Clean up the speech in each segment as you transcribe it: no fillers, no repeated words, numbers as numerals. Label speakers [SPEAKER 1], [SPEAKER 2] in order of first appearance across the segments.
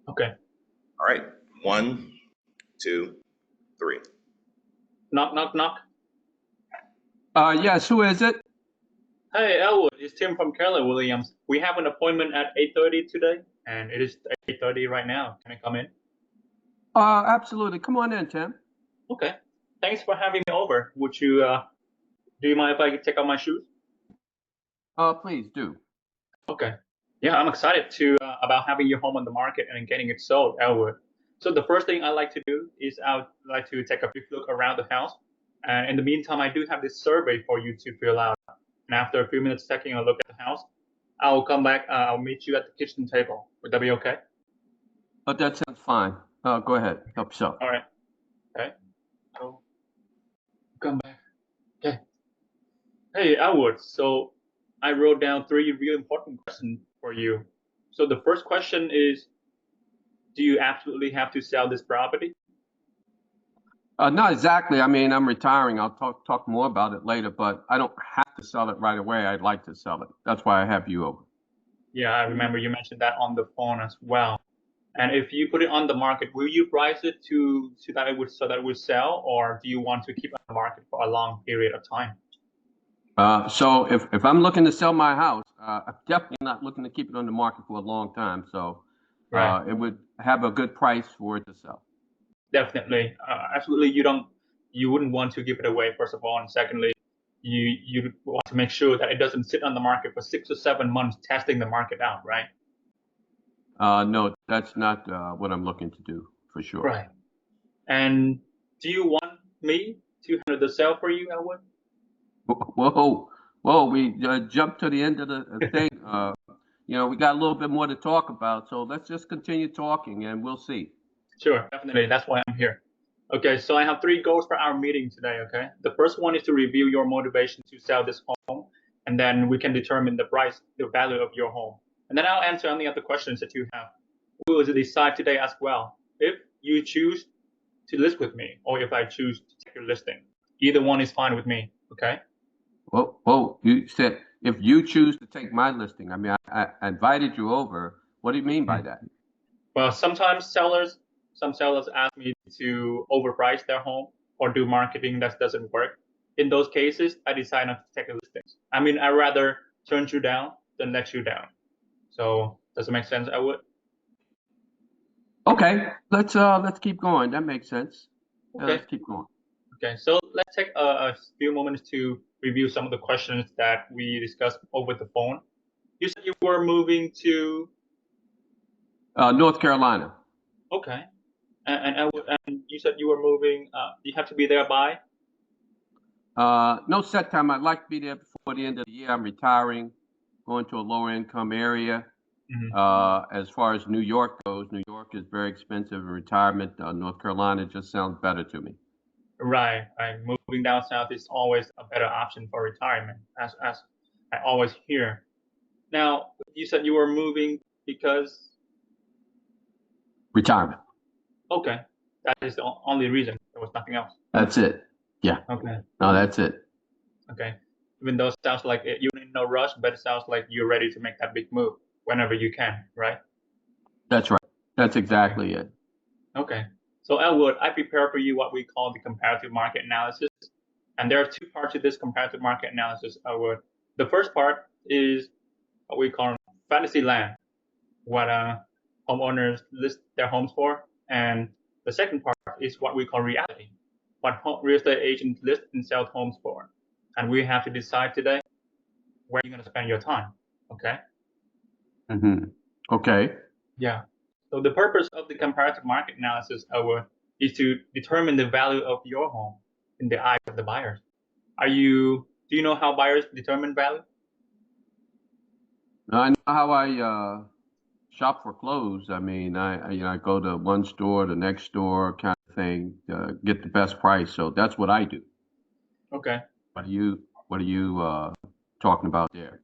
[SPEAKER 1] Okay.
[SPEAKER 2] All right. One, two, three.
[SPEAKER 1] Knock, knock, knock.
[SPEAKER 3] Yes, who is it?
[SPEAKER 1] Hey, Elwood, it's Tim from Keller Williams. We have an appointment at 8:30 today, and it is 8:30 right now. Can I come in?
[SPEAKER 3] Absolutely. Come on in, Tim.
[SPEAKER 1] Okay. Thanks for having me over. Do you mind if I take out my shoes?
[SPEAKER 3] Please do.
[SPEAKER 1] Okay. Yeah, I'm excited to about having your home on the market and getting it sold, Elwood. So the first thing I like to do is I would like to take a quick look around the house. And in the meantime, I do have this survey for you to fill out. And after a few minutes taking a look at the house, I'll come back. I'll meet you at the kitchen table. Would that be okay?
[SPEAKER 3] But that sounds fine. Go ahead. Help yourself.
[SPEAKER 1] All right. Okay. So come back. Okay. Hey, Elwood. So I wrote down three real important questions for you. So the first question is, do you absolutely have to sell this property?
[SPEAKER 3] Not exactly. I mean, I'm retiring. I'll talk more about it later, but I don't have to sell it right away. I'd like to sell it. That's why I have you over.
[SPEAKER 1] Yeah, I remember you mentioned that on the phone as well. And if you put it on the market, will you price it to that it would so that it would sell, or do you want to keep it on the market for a long period of time?
[SPEAKER 3] So if I'm looking to sell my house, I'm definitely not looking to keep it on the market for a long time. So
[SPEAKER 1] Right.
[SPEAKER 3] it would have a good price for it to sell.
[SPEAKER 1] Definitely. Absolutely. You wouldn't want to give it away, first of all, and secondly, you want to make sure that it doesn't sit on the market for 6 or 7 months testing the market out, right?
[SPEAKER 3] No, that's not what I'm looking to do for sure.
[SPEAKER 1] Right. And do you want me to handle the sale for you, Elwood?
[SPEAKER 3] Whoa, we jumped to the end of the thing. We got a little bit more to talk about, so let's just continue talking and we'll see.
[SPEAKER 1] Sure, definitely. That's why I'm here. Okay, so I have three goals for our meeting today, okay? The first one is to review your motivation to sell this home, and then we can determine the price, the value of your home. And then I'll answer any other questions that you have. We will decide today as well if you choose to list with me or if I choose to take your listing. Either one is fine with me, okay?
[SPEAKER 3] Whoa, you said if you choose to take my listing. I mean, I invited you over. What do you mean by that?
[SPEAKER 1] Well, some sellers ask me to overprice their home or do marketing that doesn't work. In those cases, I decide not to take the listings. I mean, I'd rather turn you down than let you down. So does it make sense? I would.
[SPEAKER 3] Okay, let's keep going. That makes sense.
[SPEAKER 1] Okay.
[SPEAKER 3] Let's keep going.
[SPEAKER 1] Okay. So let's take a few moments to review some of the questions that we discussed over the phone. You said you were moving to.
[SPEAKER 3] North Carolina.
[SPEAKER 1] Okay. And you said you were moving. You have to be there by.
[SPEAKER 3] No set time. I'd like to be there before the end of the year. I'm retiring, going to a lower income area. As far as New York goes, New York is very expensive in retirement. North Carolina just sounds better to me.
[SPEAKER 1] Right. Moving down south is always a better option for retirement, as I always hear. Now, you said you were moving because.
[SPEAKER 3] Retirement.
[SPEAKER 1] Okay, that is the only reason. There was nothing else.
[SPEAKER 3] That's it. Yeah.
[SPEAKER 1] Okay.
[SPEAKER 3] No, that's it.
[SPEAKER 1] Okay. Even though it sounds like you're in no rush, but it sounds like you're ready to make that big move whenever you can, right?
[SPEAKER 3] That's right. That's exactly it.
[SPEAKER 1] Okay. So Elwood, I prepared for you what we call the comparative market analysis. And there are two parts to this comparative market analysis, Elwood. The first part is what we call fantasy land, what homeowners list their homes for. And the second part is what we call reality, what real estate agents list and sell homes for. And we have to decide today where you're going to spend your time. Okay?
[SPEAKER 3] Okay.
[SPEAKER 1] Yeah. So the purpose of the comparative market analysis is to determine the value of your home in the eyes of the buyers. Do you know how buyers determine value?
[SPEAKER 3] I know how I shop for clothes. I mean, I go to one store, the next store, kind of thing, get the best price. So that's what I do.
[SPEAKER 1] Okay.
[SPEAKER 3] What are you talking about there?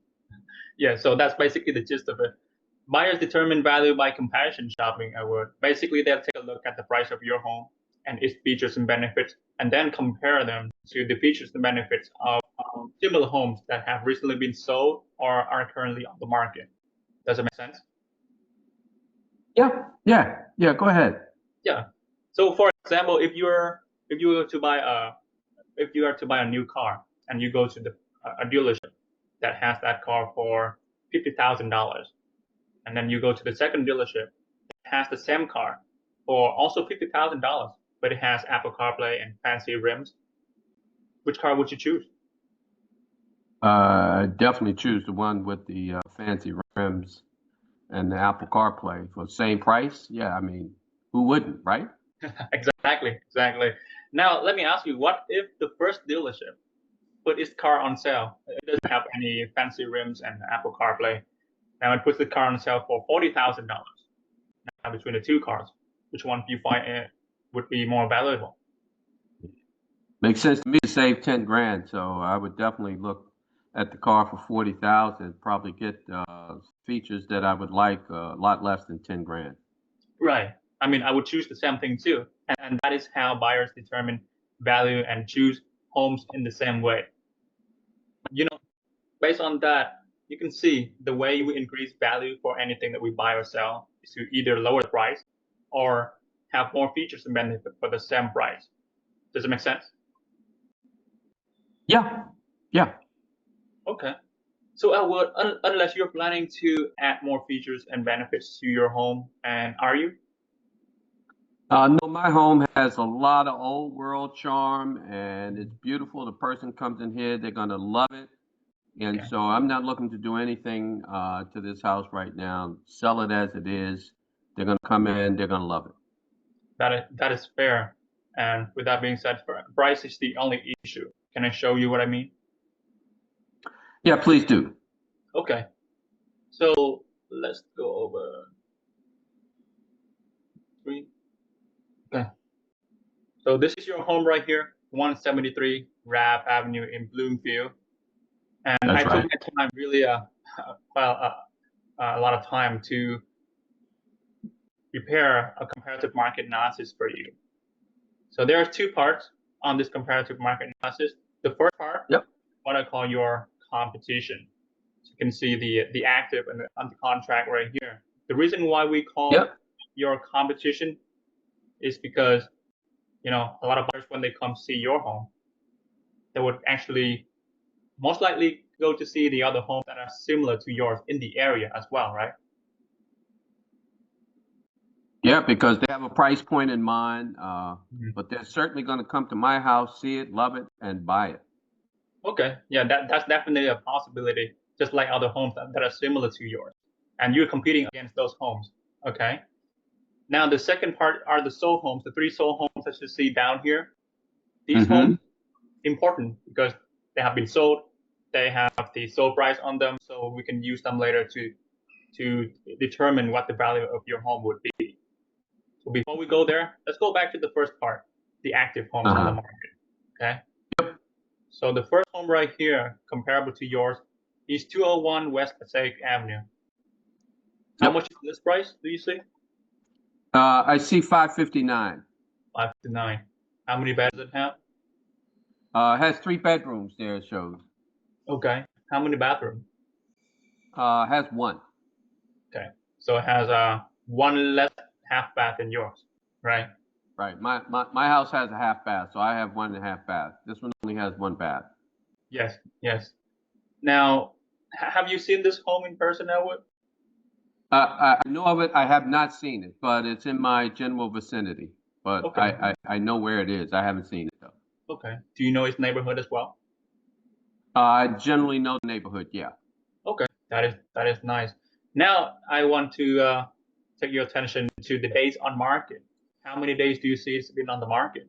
[SPEAKER 1] Yeah, so that's basically the gist of it. Buyers determine value by comparison shopping. Basically they'll take a look at the price of your home and its features and benefits, and then compare them to the features and benefits of similar homes that have recently been sold or are currently on the market. Does it make sense?
[SPEAKER 3] Yeah. Go ahead.
[SPEAKER 1] Yeah. So for example, if you were to buy a if you are to buy a new car and you go to a dealership that has that car for $50,000, and then you go to the second dealership that has the same car for also $50,000, but it has Apple CarPlay and fancy rims, which car would you choose?
[SPEAKER 3] Definitely choose the one with the fancy rims and the Apple CarPlay for the same price. Yeah, I mean, who wouldn't, right?
[SPEAKER 1] Exactly. Now let me ask you, what if the first dealership put its car on sale? It doesn't have any fancy rims and Apple CarPlay. Now it puts the car on sale for $40,000. Now between the two cars, which one do you find would be more valuable?
[SPEAKER 3] Makes sense to me to save 10 grand, so I would definitely look at the car for 40,000. Probably get features that I would like a lot less than 10 grand.
[SPEAKER 1] Right. I mean, I would choose the same thing too. And that is how buyers determine value and choose homes in the same way. You know, based on that, you can see the way we increase value for anything that we buy or sell is to either lower the price or have more features and benefit for the same price. Does it make sense?
[SPEAKER 3] Yeah, yeah.
[SPEAKER 1] Okay. So, Elwood, unless you're planning to add more features and benefits to your home, and are you?
[SPEAKER 3] No, my home has a lot of old world charm and it's beautiful. The person comes in here, they're gonna love it. And
[SPEAKER 1] Okay.
[SPEAKER 3] so I'm not looking to do anything to this house right now. Sell it as it is. They're gonna come in, they're gonna love it.
[SPEAKER 1] That is fair. And with that being said, price is the only issue. Can I show you what I mean?
[SPEAKER 3] Yeah, please do.
[SPEAKER 1] Okay. So let's go over three. Okay. So this is your home right here, 173 Rapp Avenue in Bloomfield. And I
[SPEAKER 3] That's
[SPEAKER 1] took
[SPEAKER 3] right.
[SPEAKER 1] my time, really, well, a lot of time to prepare a comparative market analysis for you. So there are two parts on this comparative market analysis. The first part,
[SPEAKER 3] Yep.
[SPEAKER 1] what I call your competition. So you can see the active and the under contract right here. The reason why we call
[SPEAKER 3] Yep.
[SPEAKER 1] your competition is because, a lot of buyers, when they come see your home, they would actually most likely go to see the other homes that are similar to yours in the area as well, right?
[SPEAKER 3] Yeah, because they have a price point in mind,
[SPEAKER 1] Mhm.
[SPEAKER 3] but they're certainly gonna come to my house, see it, love it, and buy it.
[SPEAKER 1] Okay, yeah, that's definitely a possibility, just like other homes that are similar to yours. And you're competing against those homes. Okay. Now, the second part are the sold homes, the three sold homes that you see down here. These homes,
[SPEAKER 3] Mm-hmm.
[SPEAKER 1] important because they have been sold, they have the sold price on them, so we can use them later to determine what the value of your home would be. So before we go there, let's go back to the first part, the active homes on the
[SPEAKER 3] Uh-huh.
[SPEAKER 1] market. Okay. So the first home right here, comparable to yours, is 201 West Passaic Avenue. How much
[SPEAKER 3] Yep.
[SPEAKER 1] is this price, do you see?
[SPEAKER 3] I see 559.
[SPEAKER 1] 5 to 9. How many beds does it have?
[SPEAKER 3] Has 3 bedrooms there, it shows.
[SPEAKER 1] Okay. How many bathrooms?
[SPEAKER 3] Has one.
[SPEAKER 1] Okay. So it has one less half bath than yours, right?
[SPEAKER 3] Right. My house has a half bath, so I have 1.5 bath. This one only has 1 bath.
[SPEAKER 1] Yes, yes. Now, have you seen this home in person, Elwood?
[SPEAKER 3] I know of it. I have not seen it, but it's in my general vicinity. But
[SPEAKER 1] Okay,
[SPEAKER 3] I know where it is. I haven't seen it though.
[SPEAKER 1] okay. Do you know its neighborhood as well?
[SPEAKER 3] I generally know the neighborhood. Yeah.
[SPEAKER 1] Okay, that is nice. Now I want to take your attention to the days on market. How many days do you see it's been on the market?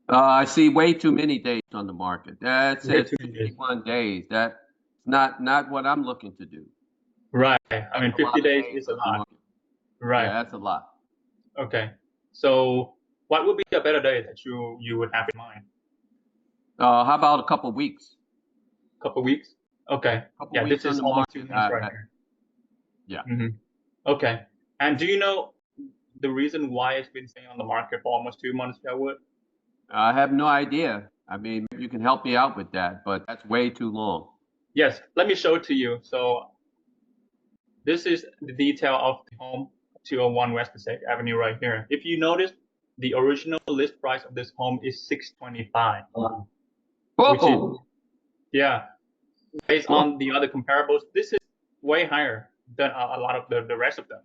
[SPEAKER 3] I see way too many days on the market. That
[SPEAKER 1] Way
[SPEAKER 3] says
[SPEAKER 1] too many days.
[SPEAKER 3] 51 days. That's not what I'm looking to do.
[SPEAKER 1] Right. I
[SPEAKER 3] That's
[SPEAKER 1] mean,
[SPEAKER 3] a
[SPEAKER 1] 50
[SPEAKER 3] lot of
[SPEAKER 1] days
[SPEAKER 3] days
[SPEAKER 1] is a
[SPEAKER 3] on the
[SPEAKER 1] lot.
[SPEAKER 3] market.
[SPEAKER 1] Right.
[SPEAKER 3] Yeah, that's a lot.
[SPEAKER 1] Okay. So what would be a better day that you would have in mind?
[SPEAKER 3] How about a couple weeks?
[SPEAKER 1] Couple weeks? Okay.
[SPEAKER 3] Couple
[SPEAKER 1] Yeah, this
[SPEAKER 3] weeks on
[SPEAKER 1] is
[SPEAKER 3] the
[SPEAKER 1] almost two
[SPEAKER 3] market.
[SPEAKER 1] months right here.
[SPEAKER 3] Yeah.
[SPEAKER 1] Hmm. Okay. And do you know the reason why it's been staying on the market for almost 2 months, Elwood?
[SPEAKER 3] I have no idea. I mean, maybe you can help me out with that, but that's way too long.
[SPEAKER 1] Yes, let me show it to you. So this is the detail of the home 201 West Passaic Avenue right here. If you notice, the original list price of this home is $625, which is, yeah, based on the other comparables, this is way higher than a lot of the rest of them.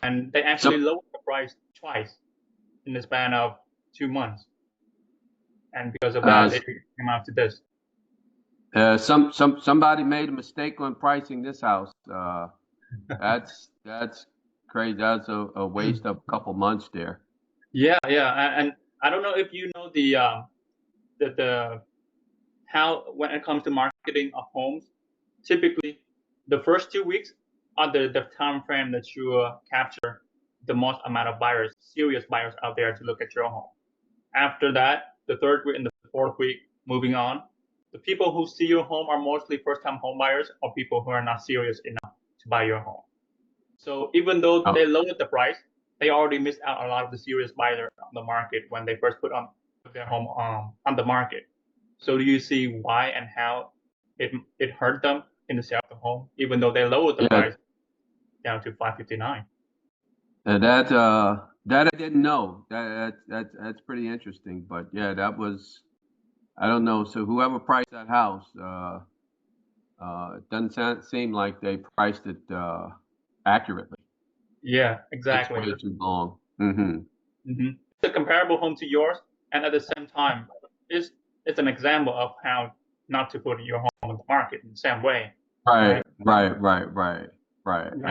[SPEAKER 1] And they actually lowered the price twice in the span of 2 months. And because of that, it came out to this.
[SPEAKER 3] Somebody made a mistake on pricing this house. That's crazy. That's a waste of a couple months there.
[SPEAKER 1] Yeah, and I don't know if you know the how when it comes to marketing of homes, typically the first 2 weeks are the time frame that you capture the most amount of buyers, serious buyers out there to look at your home. After that, the third week and the fourth week, moving on, the people who see your home are mostly first-time home buyers or people who are not serious enough to buy your home. So even though they lowered the price, they already missed out a lot of the serious buyers on the market when they first put their home on the market. So do you see why and how it hurt them in the sale of the home, even though they lowered the price down to $559?
[SPEAKER 3] That I didn't know. That's pretty interesting. But yeah, that was, I don't know. So whoever priced that house, it doesn't seem like they priced it accurately.
[SPEAKER 1] Yeah, exactly.
[SPEAKER 3] It's way too long.
[SPEAKER 1] It's a comparable home to yours, and at the same time, it's an example of how not to put your home on the market in the same way.
[SPEAKER 3] Right. I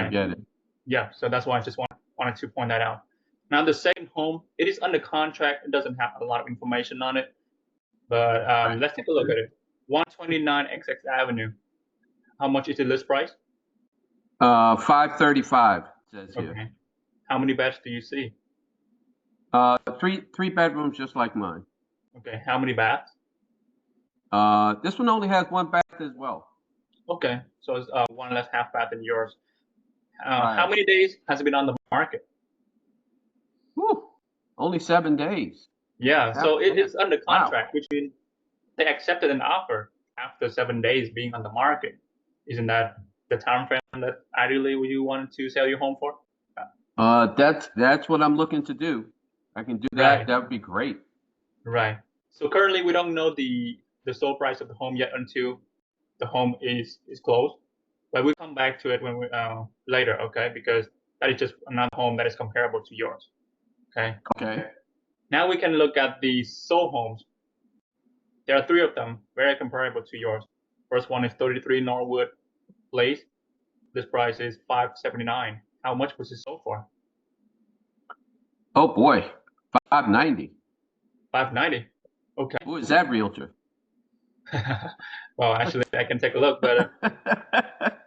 [SPEAKER 3] get it.
[SPEAKER 1] Yeah, so that's why I just wanted to point that out. Now, the second home, it is under contract. It doesn't have a lot of information on it, but let's take a look at it. 129 XX Avenue. How much is the list price?
[SPEAKER 3] $535 says here.
[SPEAKER 1] Okay. How many beds do you see?
[SPEAKER 3] Three bedrooms, just like mine.
[SPEAKER 1] Okay. How many baths?
[SPEAKER 3] This one only has one bath as well.
[SPEAKER 1] Okay, so it's one less half bath than yours.
[SPEAKER 3] Right.
[SPEAKER 1] How many days has it been on the market?
[SPEAKER 3] Whew, only 7 days.
[SPEAKER 1] Yeah, so it is under contract,
[SPEAKER 3] Wow.
[SPEAKER 1] which means they accepted an offer after 7 days being on the market. Isn't that the time frame that ideally you want to sell your home for?
[SPEAKER 3] That's what I'm looking to do. I can do that.
[SPEAKER 1] Right.
[SPEAKER 3] That would be great.
[SPEAKER 1] Right. So currently we don't know the sold price of the home yet until the home is closed, but we'll come back to it when we later, okay? Because that is just another home that is comparable to yours. Okay.
[SPEAKER 3] Okay.
[SPEAKER 1] Now we can look at the sold homes. There are 3 of them, very comparable to yours. First one is 33 Norwood Place. This price is $579. How much was it sold for?
[SPEAKER 3] Oh boy, $590.
[SPEAKER 1] $590. Okay.
[SPEAKER 3] Who is that realtor?
[SPEAKER 1] Well, actually, I can take a look, but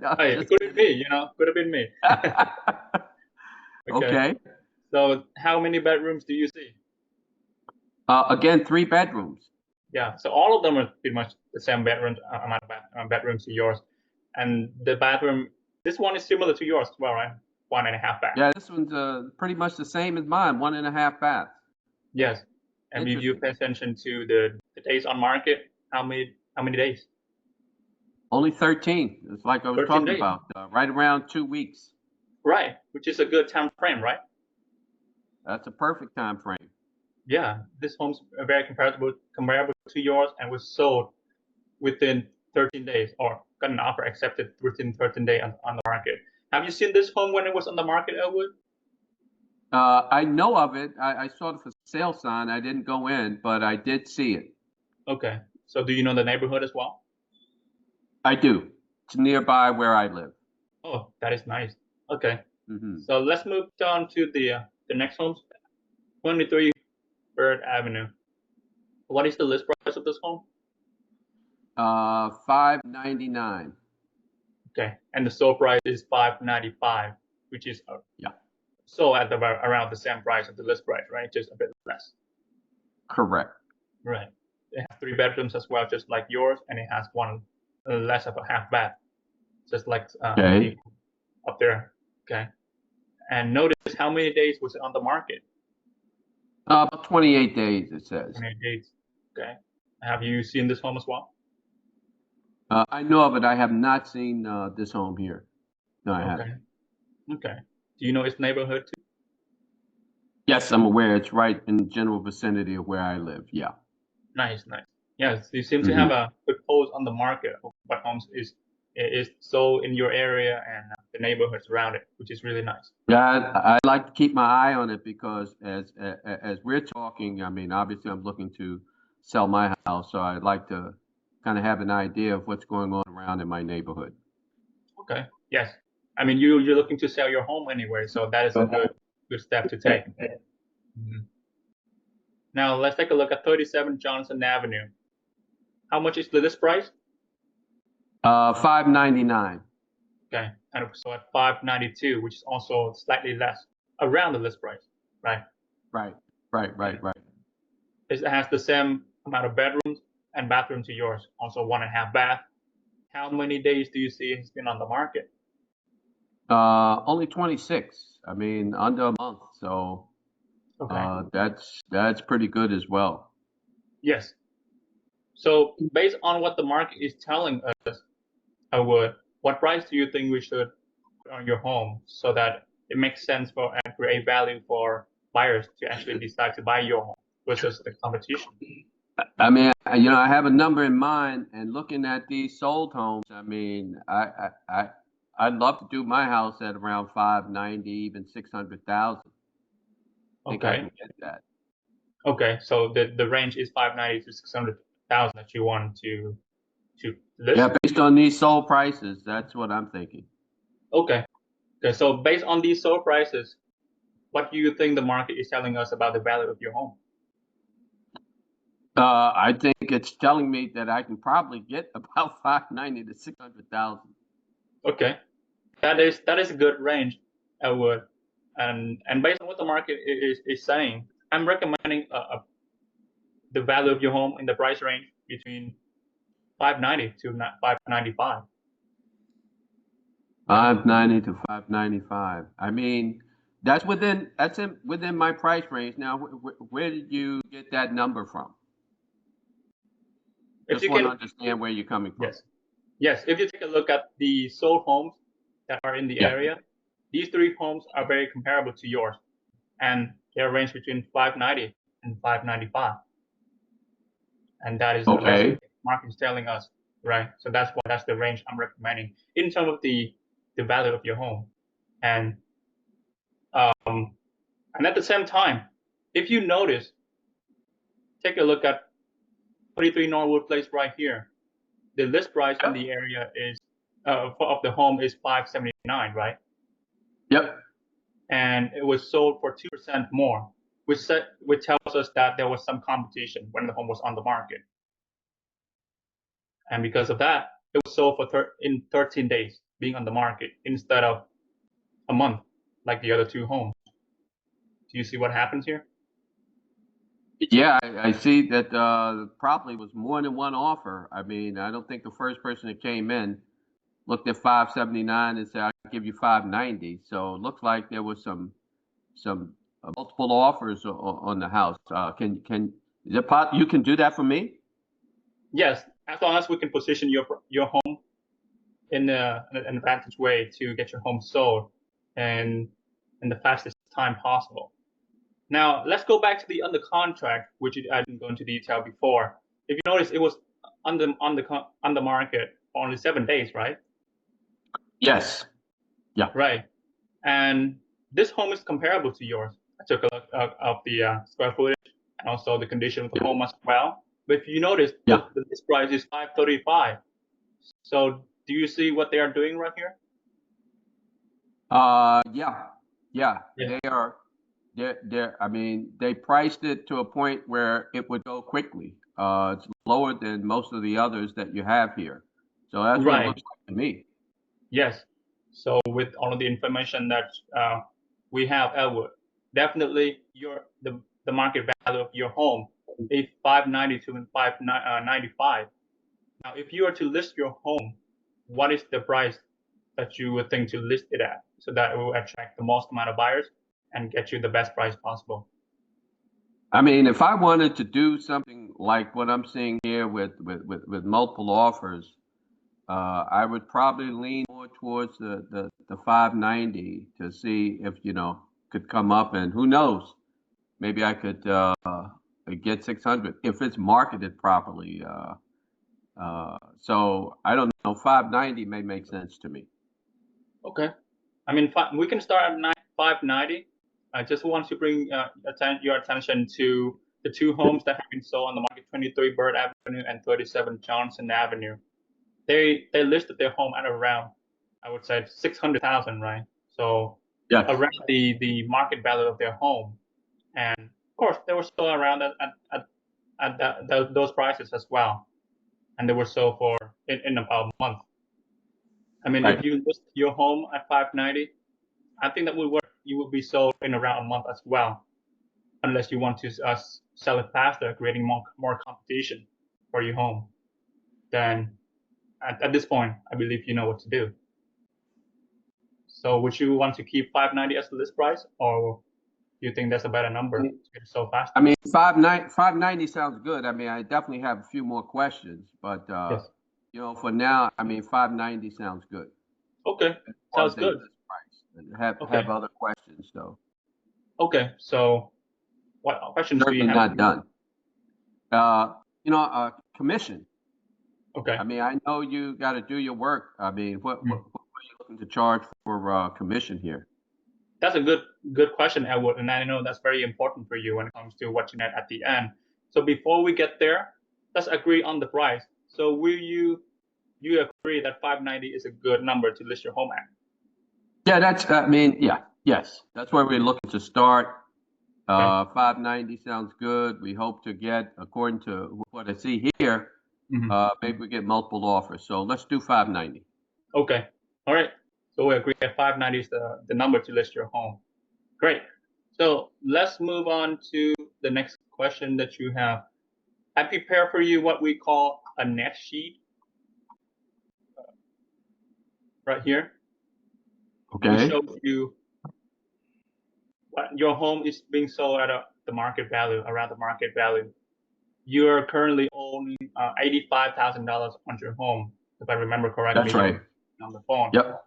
[SPEAKER 3] No,
[SPEAKER 1] hey, it could have been me, could have been me.
[SPEAKER 3] Okay.
[SPEAKER 1] So how many bedrooms do you see?
[SPEAKER 3] Again, 3 bedrooms.
[SPEAKER 1] Yeah, so all of them are pretty much the same bedrooms, amount of bedrooms to yours. And the bathroom, this one is similar to yours as well, right? 1.5 bath.
[SPEAKER 3] Yeah, this one's pretty much the same as mine, 1.5 baths.
[SPEAKER 1] Yes. And if you pay attention to the days on market, how many days?
[SPEAKER 3] Only 13. It's like I was talking
[SPEAKER 1] days.
[SPEAKER 3] about, right around 2 weeks.
[SPEAKER 1] Right, which is a good time frame, right?
[SPEAKER 3] That's a perfect time frame.
[SPEAKER 1] Yeah, this home's very comparable to yours and was sold within 13 days, or got an offer accepted within 13 days on the market. Have you seen this home when it was on the market, Elwood?
[SPEAKER 3] I know of it. I saw the for sale sign. I didn't go in, but I did see it.
[SPEAKER 1] Okay, so do you know the neighborhood as well?
[SPEAKER 3] I do. It's nearby where I live.
[SPEAKER 1] Oh, that is nice. Okay,
[SPEAKER 3] Mm-hmm.
[SPEAKER 1] so let's move on to the next homes. 23 Bird Avenue. What is the list price of this home?
[SPEAKER 3] $599.
[SPEAKER 1] Okay, and the sold price is $595, which is sold at around the same price of the list price, right? Just a bit less.
[SPEAKER 3] Correct.
[SPEAKER 1] Right. It has 3 bedrooms as well, just like yours, and it has one less of a half bath, just like up there. Okay. And notice how many days was it on the market?
[SPEAKER 3] About 28 days, it says.
[SPEAKER 1] 28 days. Okay. Have you seen this home as well?
[SPEAKER 3] I know of it. I have not seen this home here. No, I haven't.
[SPEAKER 1] Okay. Do you know its neighborhood too?
[SPEAKER 3] Yes, I'm aware. It's right in the general vicinity of where I live. Yeah.
[SPEAKER 1] Nice, nice. Yes, you seem to
[SPEAKER 3] Hmm.
[SPEAKER 1] have a good pulse on the market of what homes is sold in your area and the neighborhoods around it, which is really nice.
[SPEAKER 3] Yeah, I like to keep my eye on it because as we're talking, I mean, obviously I'm looking to sell my house, so I'd like to kind of have an idea of what's going on around in my neighborhood.
[SPEAKER 1] Okay. Yes. I mean, you're looking to sell your home anyway, so that is a good step to take. Mhm. Now let's take a look at 37 Johnson Avenue. How much is the list price?
[SPEAKER 3] 599.
[SPEAKER 1] Okay, and so at 592, which is also slightly less, around the list price, right?
[SPEAKER 3] Right, right,
[SPEAKER 1] Okay.
[SPEAKER 3] right, right.
[SPEAKER 1] It has the same amount of bedrooms and bathroom to yours, also 1.5 bath. How many days do you see it's been on the market?
[SPEAKER 3] Only 26. I mean, under a month, so
[SPEAKER 1] Okay.
[SPEAKER 3] that's pretty good as well.
[SPEAKER 1] Yes. So based on what the market is telling us, what price do you think we should put on your home so that it makes sense for and create value for buyers to actually decide to buy your home versus the competition?
[SPEAKER 3] I mean, I have a number in mind, and looking at these sold homes, I mean, I'd love to do my house at around 590, even 600,000. Think I
[SPEAKER 1] Okay.
[SPEAKER 3] can get that.
[SPEAKER 1] Okay. So the range is 590 to 600,000 that you want to list.
[SPEAKER 3] Yeah, based on these sold prices, that's what I'm thinking.
[SPEAKER 1] Okay. Okay. So based on these sold prices, what do you think the market is telling us about the value of your home?
[SPEAKER 3] I think it's telling me that I can probably get about 590 to 600,000.
[SPEAKER 1] Okay. That is a good range, I would. And based on what the market is saying, I'm recommending the value of your home in the price range between 590 to 595.
[SPEAKER 3] 590 to 595. I mean, within my price range. Now, where did you get that number from?
[SPEAKER 1] If
[SPEAKER 3] Just
[SPEAKER 1] you
[SPEAKER 3] want to
[SPEAKER 1] can,
[SPEAKER 3] understand where you're coming from.
[SPEAKER 1] yes, yes. If you take a look at the sold homes that are in the
[SPEAKER 3] Yeah.
[SPEAKER 1] area, these three homes are very comparable to yours, and they're ranged between 590 and 595, and that's what
[SPEAKER 3] Okay.
[SPEAKER 1] the market is telling us, right? So that's the range I'm recommending in terms of the value of your home, and um, and at the same time, if you notice, take a look at 33 Norwood Place right here. The list price in the area is of the home is 579, right?
[SPEAKER 3] Yep.
[SPEAKER 1] And it was sold for 2% more, which tells us that there was some competition when the home was on the market. And because of that, it was sold in 13 days being on the market instead of a month like the other two homes. Do you see what happens here?
[SPEAKER 3] Yeah, I see that probably was more than one offer. I mean, I don't think the first person that came in looked at 579 and said, "I'll give you 590." So it looks like there was some multiple offers on the house. Is it you can do that for me?
[SPEAKER 1] Yes, as long as we can position your home in an advantage way to get your home sold and in the fastest time possible. Now, let's go back to the under contract, which I didn't go into detail before. If you notice, it was on the market for only 7 days, right?
[SPEAKER 3] Yes. Yeah.
[SPEAKER 1] Right. And this home is comparable to yours. I took a look of the square footage and also the condition of the
[SPEAKER 3] Yeah.
[SPEAKER 1] home as well. But if you notice,
[SPEAKER 3] Yeah.
[SPEAKER 1] the list price is 535. So do you see what they are doing right here?
[SPEAKER 3] Yeah. Yeah.
[SPEAKER 1] Yeah.
[SPEAKER 3] They are. I mean, they priced it to a point where it would go quickly. It's lower than most of the others that you have here. So that's what it
[SPEAKER 1] Right.
[SPEAKER 3] looks like to me.
[SPEAKER 1] Yes. So with all of the information that we have, Elwood, definitely the market value of your home is 592 and 595. Now, if you are to list your home, what is the price that you would think to list it at so that it will attract the most amount of buyers and get you the best price possible?
[SPEAKER 3] I mean, if I wanted to do something like what I'm seeing here with multiple offers, I would probably lean more towards the 590 to see if, could come up, and who knows, maybe I could get 600 if it's marketed properly. So I don't know, 590 may make sense to me.
[SPEAKER 1] Okay. I mean, we can start at 590. I just want to bring your attention to the two homes that have been sold on the market, 23 Bird Avenue and 37 Johnson Avenue. They listed their home at around, I would say, 600,000, right? So
[SPEAKER 3] Yes.
[SPEAKER 1] around the market value of their home, and of course they were sold around at those prices as well, and they were sold for in about a month. I mean,
[SPEAKER 3] Right.
[SPEAKER 1] if you list your home at 590, I think that would work. You will be sold in around a month as well, unless you want to sell it faster, creating more competition for your home. Then at this point, I believe you know what to do. So would you want to keep 590 as the list price, or do you think that's a better number to get sold faster?
[SPEAKER 3] I mean, 590 sounds good. I mean, I definitely have a few more questions, but
[SPEAKER 1] Yes.
[SPEAKER 3] for now, I mean, 590 sounds good.
[SPEAKER 1] Okay, sounds good.
[SPEAKER 3] Have other questions though.
[SPEAKER 1] Okay, so what questions do you
[SPEAKER 3] Certainly
[SPEAKER 1] have?
[SPEAKER 3] not done. Commission.
[SPEAKER 1] Okay.
[SPEAKER 3] I mean, I know you got to do your work. I mean, what are you looking to charge for commission here?
[SPEAKER 1] That's a good question, Edward, and I know that's very important for you when it comes to what you net at the end. So before we get there, let's agree on the price. So will you agree that 590 is a good number to list your home at?
[SPEAKER 3] Yeah, yes, that's where we're looking to start.
[SPEAKER 1] Okay.
[SPEAKER 3] 590 sounds good. We hope to get, according to what I see here, maybe we get multiple offers. So let's do 590.
[SPEAKER 1] Okay. All right. So we agree that 590 is the number to list your home. Great. So let's move on to the next question that you have. I prepared for you what we call a net sheet right here.
[SPEAKER 3] Okay.
[SPEAKER 1] It shows you what your home is being sold at the market value, around the market value. You are currently owning $85,000 on your home, if I remember correctly.
[SPEAKER 3] That's right.
[SPEAKER 1] On the phone.
[SPEAKER 3] Yep.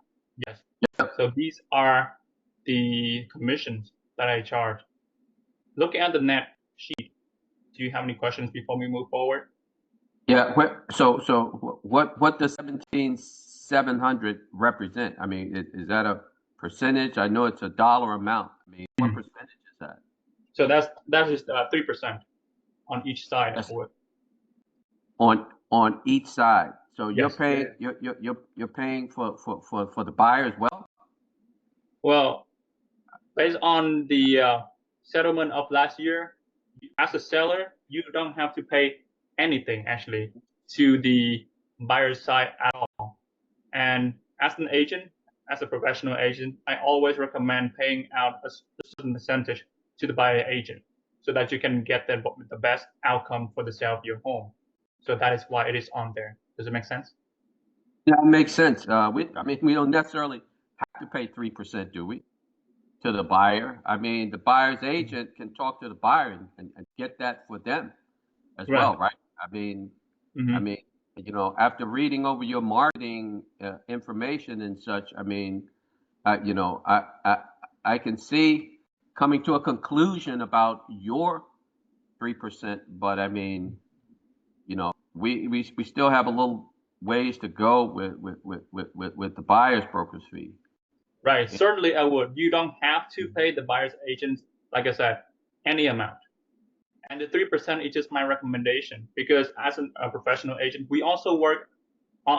[SPEAKER 1] Yes. Yep. So these are the commissions that I charge. Looking at the net sheet, do you have any questions before we move forward?
[SPEAKER 3] Yeah. So what does 17,700 represent? I mean, is that a percentage? I know it's a dollar amount. I mean, what percentage is that?
[SPEAKER 1] So that's just 3% on each side.
[SPEAKER 3] On each side. So
[SPEAKER 1] Yes.
[SPEAKER 3] you're paying for the buyer as well?
[SPEAKER 1] Well, based on the settlement of last year, as a seller, you don't have to pay anything actually to the buyer's side at all. And as an agent, as a professional agent, I always recommend paying out a certain percentage to the buyer agent so that you can get the best outcome for the sale of your home. So that is why it is on there. Does it make sense?
[SPEAKER 3] Yeah, it makes sense. We don't necessarily have to pay 3%, do we? To the buyer. I mean, the buyer's agent can talk to the buyer and get that for them as well, right? I mean, after reading over your marketing information and such, I mean, I can see coming to a conclusion about your 3%, but I mean, we still have a little ways to go with the buyer's broker's fee.
[SPEAKER 1] Right. Certainly, I would. You don't have to pay the buyer's agent, like I said, any amount. And the 3% is just my recommendation because as a professional agent, we also work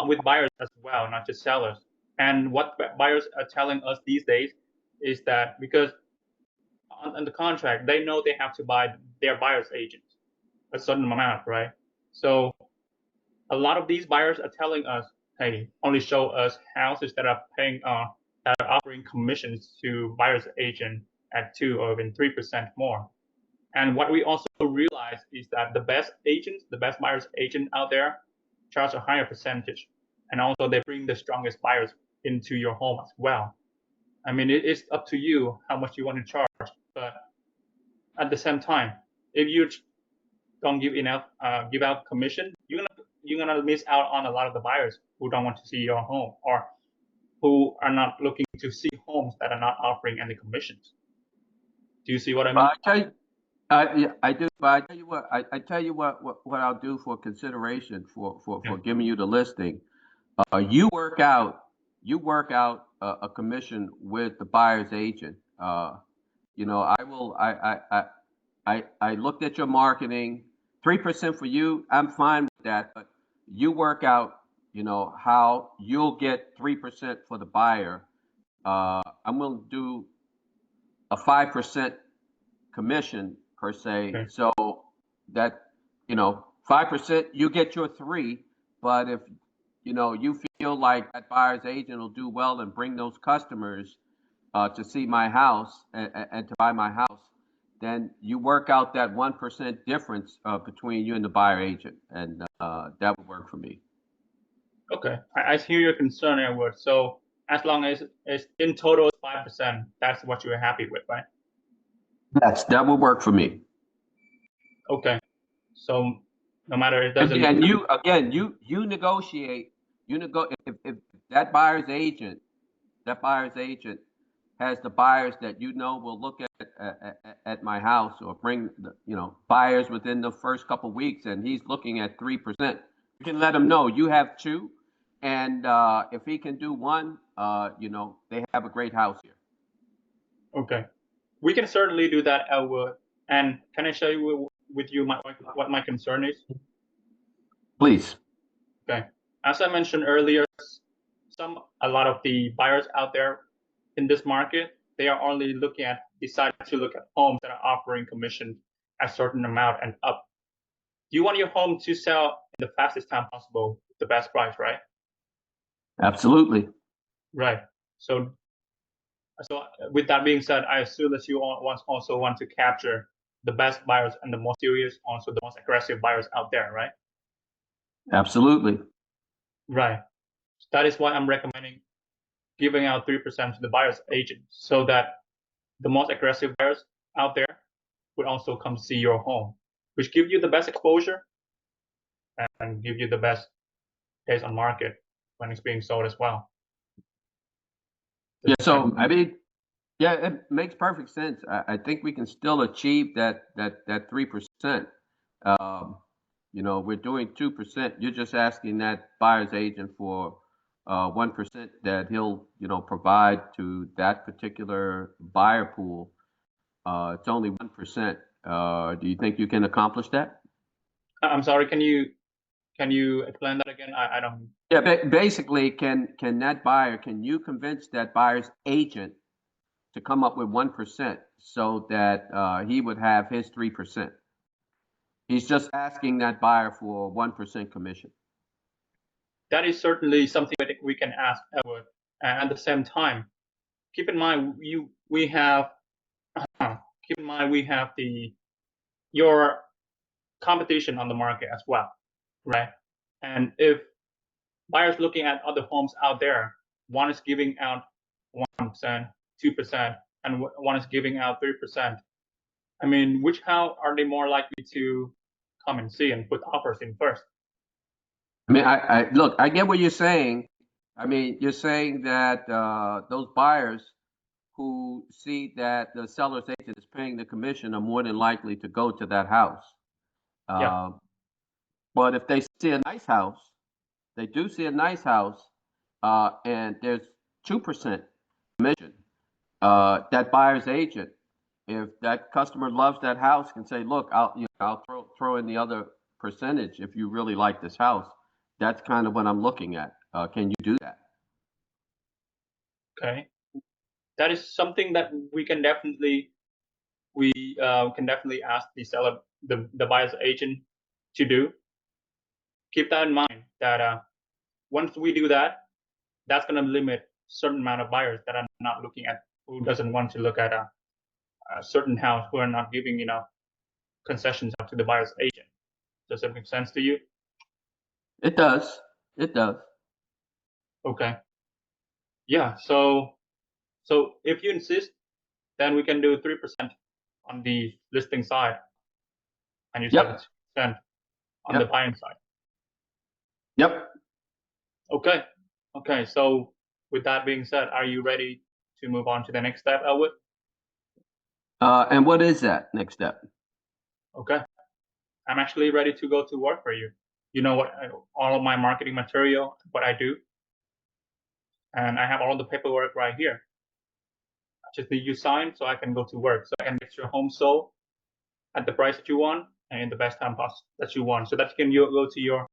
[SPEAKER 1] with buyers as well, not just sellers. And what buyers are telling us these days is that because on the contract, they know they have to buy their buyer's agent a certain amount, right? So a lot of these buyers are telling us, hey, only show us houses that are paying that are offering commissions to buyer's agent at 2 or even 3% more. And what we also realize is that the best agents, the best buyer's agent out there, charge a higher percentage, and also they bring the strongest buyers into your home as well. I mean, it is up to you how much you want to charge, but at the same time, if you don't give enough, give out commission, you're you're gonna miss out on a lot of the buyers who don't want to see your home or who are not looking to see homes that are not offering any commissions. Do you see what I mean?
[SPEAKER 3] I tell you, yeah, I do. But I tell you what, I tell you what I'll do for consideration for giving you the listing. You work out a commission with the buyer's agent. I will. I looked at your marketing. 3% for you, I'm fine with that. But you work out, how you'll get 3% for the buyer. I'm willing to do a 5% commission per se.
[SPEAKER 1] Okay.
[SPEAKER 3] So that 5% you get your 3, but if you feel like that buyer's agent will do well and bring those customers to see my house and to buy my house, then you work out that 1% difference between you and the buyer agent, and that would work for me.
[SPEAKER 1] Okay, I hear your concern, Edward. So as long as it's in total 5%, that's what you're happy with, right?
[SPEAKER 3] That would work for me.
[SPEAKER 1] Okay. So no matter it doesn't.
[SPEAKER 3] And you negotiate. If that buyer's agent has the buyers that will look at my house or bring buyers within the first couple weeks, and he's looking at 3%. You can let him know you have 2, and if he can do 1, they have a great house here.
[SPEAKER 1] Okay, we can certainly do that, Edward. And can I share with you what my concern is?
[SPEAKER 3] Please.
[SPEAKER 1] Okay, as I mentioned earlier, a lot of the buyers out there in this market, they are only decide to look at homes that are offering commission a certain amount and up. You want your home to sell in the fastest time possible, the best price, right?
[SPEAKER 3] Absolutely.
[SPEAKER 1] Right. So with that being said, I assume that you also want to capture the best buyers and the most serious, also the most aggressive buyers out there, right?
[SPEAKER 3] Absolutely.
[SPEAKER 1] Right. That is why I'm recommending giving out 3% to the buyer's agent, so that the most aggressive buyers out there would also come see your home, which give you the best exposure and give you the best days on market when it's being sold as well.
[SPEAKER 3] Yeah. So I mean, yeah, it makes perfect sense. I think we can still achieve that 3%. We're doing 2%. You're just asking that buyer's agent for 1% that he'll provide to that particular buyer pool. It's only 1%. Do you think you can accomplish that?
[SPEAKER 1] I'm sorry, can you explain that again? I don't.
[SPEAKER 3] Yeah, basically, can you convince that buyer's agent to come up with 1% so that he would have his 3%? He's just asking that buyer for 1% commission.
[SPEAKER 1] That is certainly something that we can ask Edward. And at the same time, keep in mind we have your competition on the market as well, right? And if buyers looking at other homes out there, one is giving out 1%, 2%, and one is giving out 3%. I mean, which house are they more likely to come and see and put offers in first?
[SPEAKER 3] I mean, I look, I get what you're saying. I mean, you're saying that those buyers who see that the seller's agent is paying the commission are more than likely to go to that house.
[SPEAKER 1] Yeah.
[SPEAKER 3] But if they see a nice house, they do see a nice house, and there's 2% commission. That buyer's agent, if that customer loves that house, can say, "Look, I'll throw in the other percentage if you really like this house." That's kind of what I'm looking at. Can you do that?
[SPEAKER 1] Okay. That is something that we can definitely ask the seller, the buyer's agent, to do. Keep that in mind that once we do that, that's going to limit a certain amount of buyers that are not looking at, who doesn't want to look at a certain house, who are not giving concessions up to the buyer's agent. Does that make sense to you?
[SPEAKER 3] It does. It does.
[SPEAKER 1] Okay. Yeah. So if you insist, then we can do 3% on the listing side, and you said
[SPEAKER 3] Yep.
[SPEAKER 1] 2% on
[SPEAKER 3] Yep.
[SPEAKER 1] the buying side.
[SPEAKER 3] Yep.
[SPEAKER 1] Okay. Okay. So with that being said, are you ready to move on to the next step, Elwood?
[SPEAKER 3] And what is that next step?
[SPEAKER 1] Okay. I'm actually ready to go to work for you. You know what? All of my marketing material, what I do, and I have all the paperwork right here. I just need you sign so I can go to work, so I can get your home sold at the price that you want and in the best time possible that you want, so that you can go to your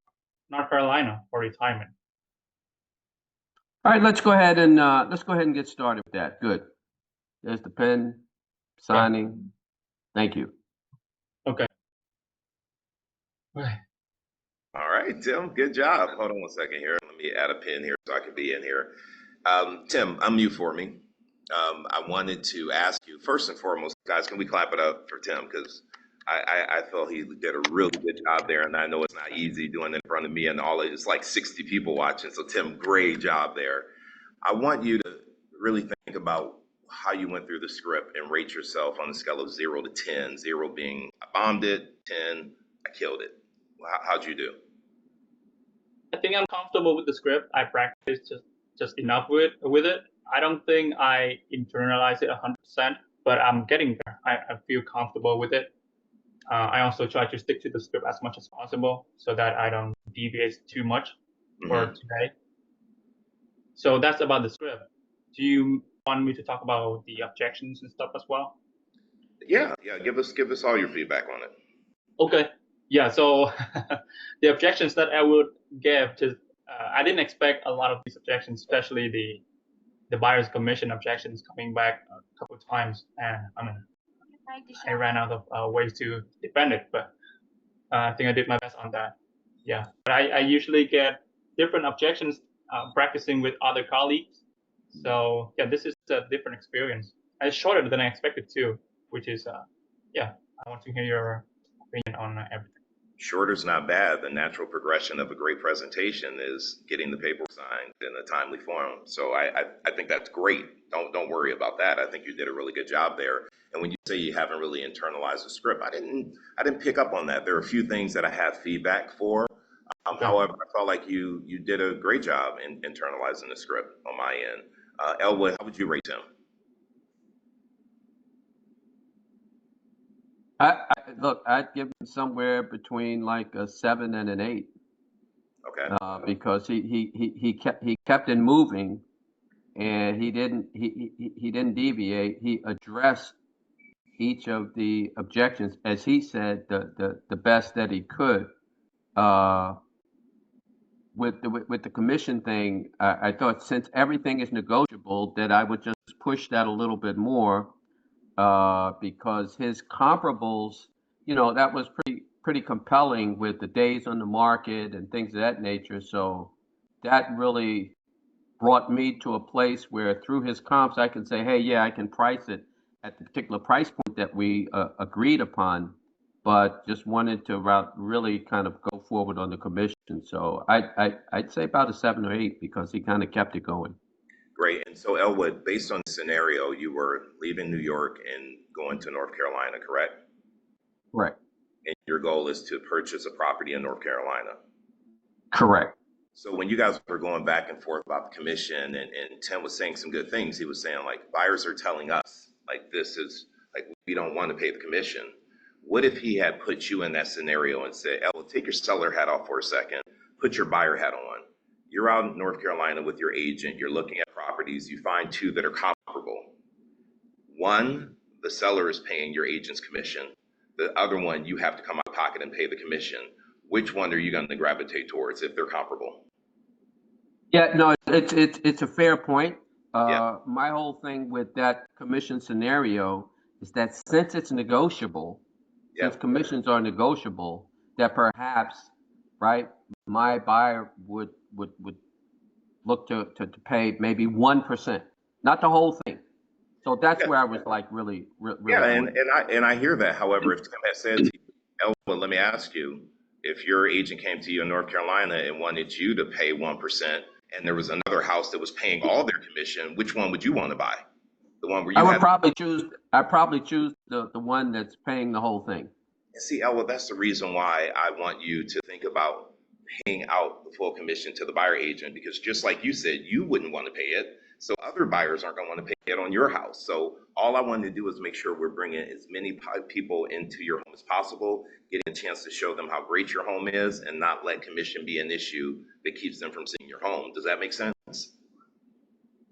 [SPEAKER 1] North Carolina for retirement.
[SPEAKER 3] All right, let's go ahead and get started with that. Good. There's the pen, signing. Thank you.
[SPEAKER 1] Okay.
[SPEAKER 2] All right, Tim, good job. Hold on one second here. Let me add a pin here so I can be in here. Tim, unmute for me. I wanted to ask you, first and foremost, guys, can we clap it up for Tim? Because I felt he did a really good job there, and I know it's not easy doing it in front of me and all. It's like 60 people watching. So, Tim, great job there. I want you to really think about how you went through the script and rate yourself on a scale of 0 to 10, 0 being I bombed it, 10, I killed it. How'd you do?
[SPEAKER 1] I think I'm comfortable with the script. I practiced just enough with it. I don't think I internalize it 100%, but I'm getting there. I feel comfortable with it. I also try to stick to the script as much as possible so that I don't deviate too much for today. So that's about the script. Do you want me to talk about the objections and stuff as well?
[SPEAKER 2] Yeah. Give us all your feedback on it.
[SPEAKER 1] Okay. Yeah. So the objections that I would give to, I didn't expect a lot of these objections, especially the buyer's commission objections coming back a couple of times, and I ran out of ways to defend it, but I think I did my best on that. Yeah, but I usually get different objections practicing with other colleagues. So yeah, this is a different experience. It's shorter than I expected too, which is yeah. I want to hear your opinion on everything.
[SPEAKER 2] Shorter's not bad. The natural progression of a great presentation is getting the paper signed in a timely form. So I think that's great. Don't worry about that. I think you did a really good job there. And when you say you haven't really internalized the script, I didn't pick up on that. There are a few things that I have feedback for.
[SPEAKER 1] Okay.
[SPEAKER 2] However, I felt like you did a great job in internalizing the script on my end. Elwood, how would you rate him?
[SPEAKER 3] Look, I'd give him somewhere between like a 7 and an 8.
[SPEAKER 2] Okay.
[SPEAKER 3] Because he kept it moving, and he didn't deviate. He addressed each of the objections, as he said, the best that he could. With the commission thing, I thought since everything is negotiable, that I would just push that a little bit more, because his comparables, that was pretty compelling with the days on the market and things of that nature. So that really brought me to a place where through his comps, I can say, hey, yeah, I can price it at the particular price point that we agreed upon, but just wanted to really kind of go forward on the commission. So I'd say about a 7 or 8 because he kind of kept it going.
[SPEAKER 2] Great. And so, Elwood, based on the scenario, you were leaving New York and going to North Carolina, correct?
[SPEAKER 3] Correct.
[SPEAKER 2] And your goal is to purchase a property in North Carolina.
[SPEAKER 3] Correct.
[SPEAKER 2] So when you guys were going back and forth about the commission, and Tim was saying some good things, he was saying like buyers are telling us like this is like we don't want to pay the commission. What if he had put you in that scenario and said, "Oh, take your seller hat off for a second, put your buyer hat on. You're out in North Carolina with your agent, you're looking at properties, you find two that are comparable. One, the seller is paying your agent's commission. The other one, you have to come out of pocket and pay the commission. Which one are you going to gravitate towards if they're comparable?"
[SPEAKER 3] Yeah, no, it's a fair point.
[SPEAKER 2] Yeah.
[SPEAKER 3] My whole thing with that commission scenario is that since it's negotiable, since commissions are negotiable, that perhaps, right, my buyer would look to pay maybe 1%, not the whole thing. So that's where I was like really
[SPEAKER 2] Yeah,
[SPEAKER 3] going.
[SPEAKER 2] and I hear that. However, if Tim had said to you, Elwood, let me ask you, if your agent came to you in North Carolina and wanted you to pay 1%, and there was another house that was paying all their commission, which one would you want to buy? The one where you
[SPEAKER 3] I'd probably choose the one that's paying the whole thing.
[SPEAKER 2] See, Elwood, that's the reason why I want you to think about paying out the full commission to the buyer agent, because just like you said, you wouldn't want to pay it. So other buyers aren't going to want to pay it on your house. So all I wanted to do is make sure we're bringing as many people into your home as possible, getting a chance to show them how great your home is, and not let commission be an issue that keeps them from seeing your home. Does that make sense?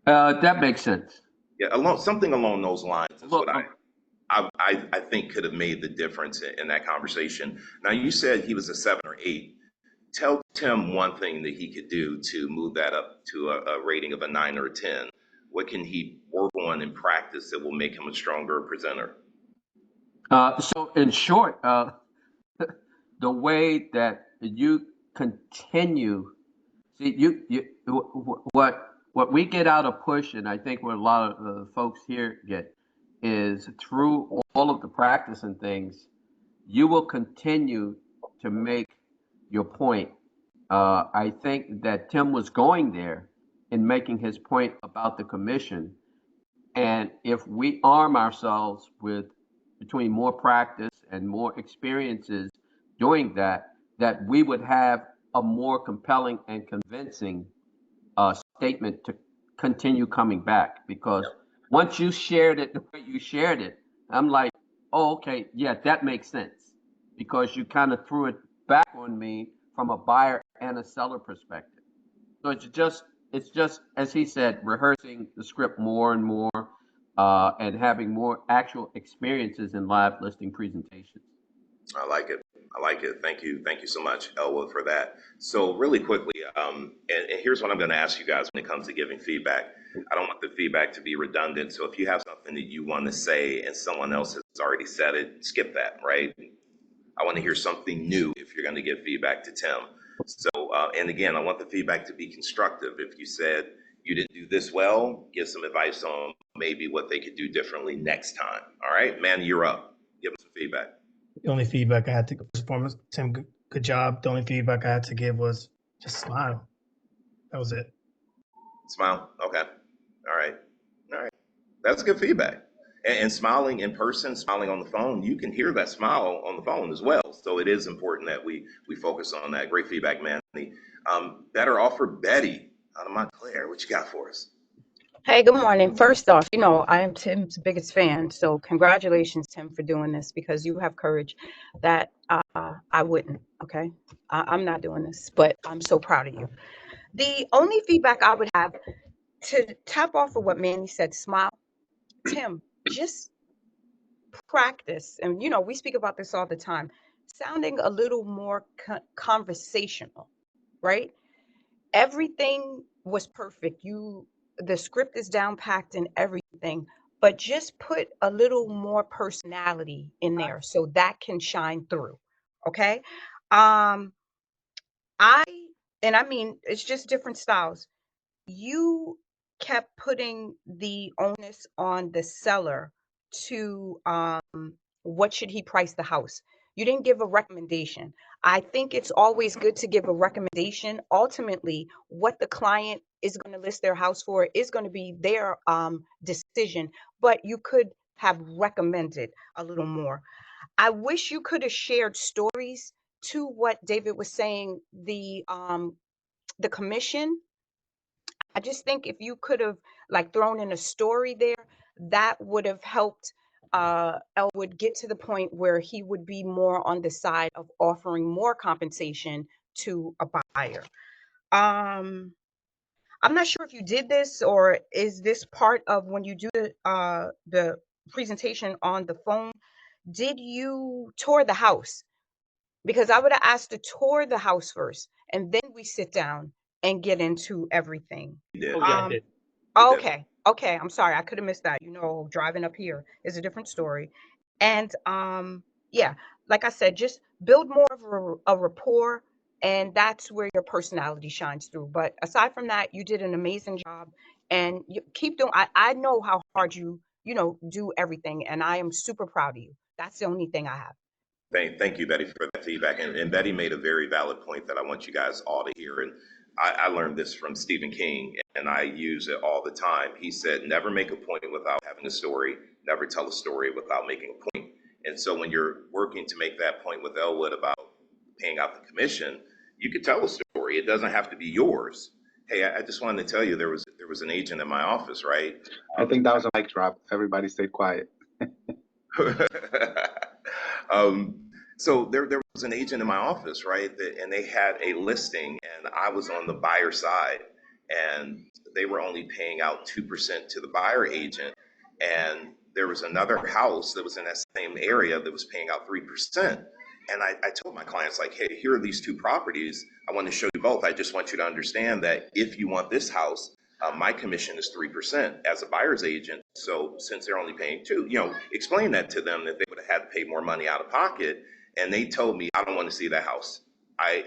[SPEAKER 3] That makes sense.
[SPEAKER 2] Yeah, something along those lines is
[SPEAKER 3] Well,
[SPEAKER 2] what I think could have made the difference in that conversation. Now, you said he was a 7 or 8. Tell Tim one thing that he could do to move that up to a rating of a 9 or a 10. What can he work on in practice that will make him a stronger presenter?
[SPEAKER 3] so in short, the way that you continue, see, what we get out of push, and I think what a lot of the folks here get, is through all of the practice and things, you will continue to make your point. I think that Tim was going there in making his point about the commission. And if we arm ourselves with between more practice and more experiences doing that, that we would have a more compelling and convincing statement to continue coming back. Because once you shared it the way you shared it, I'm like, oh, okay, yeah, that makes sense. Because you kind of threw it back on me from a buyer and a seller perspective. So it's just as he said, rehearsing the script more and more, and having more actual experiences in live listing presentations.
[SPEAKER 2] I like it. I like it. Thank you. Thank you so much, Elwood, for that. So really quickly, and here's what I'm going to ask you guys when it comes to giving feedback. I don't want the feedback to be redundant. So if you have something that you want to say and someone else has already said it, skip that, right? I want to hear something new if you're going to give feedback to Tim. So, and again, I want the feedback to be constructive. If you said you didn't do this well, give some advice on maybe what they could do differently next time. All right, man, you're up. Give them some feedback.
[SPEAKER 4] The only feedback I had to performance, Tim, good job. The only feedback I had to give was just smile. That was it.
[SPEAKER 2] Smile. Okay. All right. All right. That's good feedback. And smiling in person, smiling on the phone, you can hear that smile on the phone as well. So it is important that we focus on that. Great feedback, Manny. Better offer Betty out of Montclair. What you got for us?
[SPEAKER 5] Hey, good morning. First off, I am Tim's biggest fan. So congratulations, Tim, for doing this because you have courage that I wouldn't. Okay. I'm not doing this, but I'm so proud of you. The only feedback I would have to tap off of what Manny said, smile. Tim, just practice. And, we speak about this all the time, sounding a little more conversational, right? Everything was perfect. The script is down packed and everything, but just put a little more personality in there so that can shine through. Okay. Um, I and I mean it's just different styles. You kept putting the onus on the seller to what should he price the house. You didn't give a recommendation. I think it's always good to give a recommendation. Ultimately, what the client is going to list their house for is going to be their decision, but you could have recommended a little more. I wish you could have shared stories to what David was saying, the commission. I just think if you could have like thrown in a story there, that would have helped Elwood get to the point where he would be more on the side of offering more compensation to a buyer. Um, I'm not sure if you did this or is this part of when you do the presentation on the phone. Did you tour the house? Because I would have asked to tour the house first, and then we sit down and get into everything.
[SPEAKER 2] You did.
[SPEAKER 1] Oh yeah, I
[SPEAKER 5] Um,
[SPEAKER 1] did.
[SPEAKER 2] You did.
[SPEAKER 5] okay, okay. I'm sorry, I could have missed that. Driving up here is a different story. And yeah, like I said, just build more of a rapport, and that's where your personality shines through. But aside from that, you did an amazing job, and you keep doing. I know how hard you do everything, and I am super proud of you. That's the only thing I have.
[SPEAKER 2] Thank you, Betty, for that feedback. And Betty made a very valid point that I want you guys all to hear. And I learned this from Stephen King, and I use it all the time. He said, never make a point without having a story, never tell a story without making a point. And so when you're working to make that point with Elwood about paying out the commission, you could tell a story. It doesn't have to be yours. Hey, I just wanted to tell you there was an agent in my office, right?
[SPEAKER 6] I think that was a mic drop. Everybody stayed quiet.
[SPEAKER 2] um, so there was an agent in my office, right? And they had a listing, and I was on the buyer side, and they were only paying out 2% to the buyer agent, and there was another house that was in that same area that was paying out 3%. And I told my clients, like, hey, here are these two properties. I want to show you both. I just want you to understand that if you want this house, my commission is 3% as a buyer's agent. So since they're only paying 2, explain that to them that they would have had to pay more money out of pocket. And they told me, I don't want to see that house. I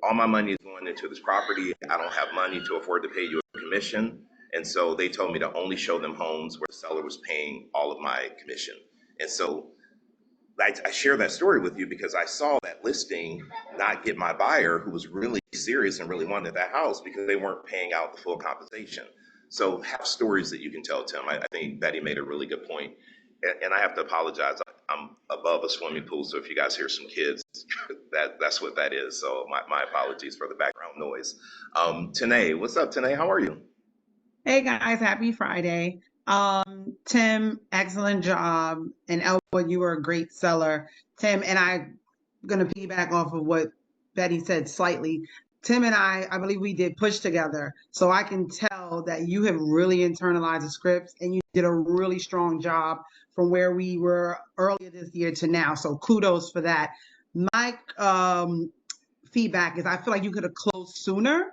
[SPEAKER 2] all my money is going into this property. I don't have money to afford to pay you a commission. And so they told me to only show them homes where the seller was paying all of my commission. And so I share that story with you because I saw that listing not get my buyer who was really serious and really wanted that house because they weren't paying out the full compensation. So have stories that you can tell, Tim. I think Betty made a really good point. And I have to apologize. I'm above a swimming pool, so if you guys hear some kids, that's what that is. So my apologies for the background noise. Tanae, what's up, Tanae? How are you?
[SPEAKER 7] Hey guys, happy Friday. Tim, excellent job. And Elwood, you were a great seller. Tim, and I'm going to piggyback off of what Betty said slightly. Tim and I believe we did push together. So I can tell that you have really internalized the scripts and you did a really strong job from where we were earlier this year to now. So kudos for that. My feedback is I feel like you could have closed sooner.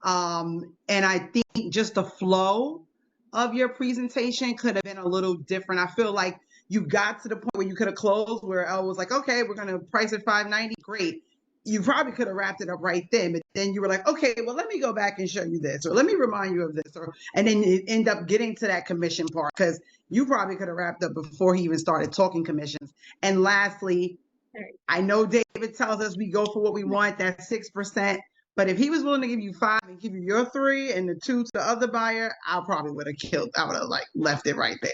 [SPEAKER 7] And I think just the flow of your presentation could have been a little different. I feel like you got to the point where you could have closed where Elle was like, okay, we're going to price it $590. Great. You probably could have wrapped it up right then, but then you were like, okay, well, let me go back and show you this, or let me remind you of this, and then you end up getting to that commission part because you probably could have wrapped up before he even started talking commissions. And lastly, I know David tells us we go for what we want, that's 6%. But if he was willing to give you 5 and give you your 3 and the 2 to the other buyer, I probably would have I would have left it right there.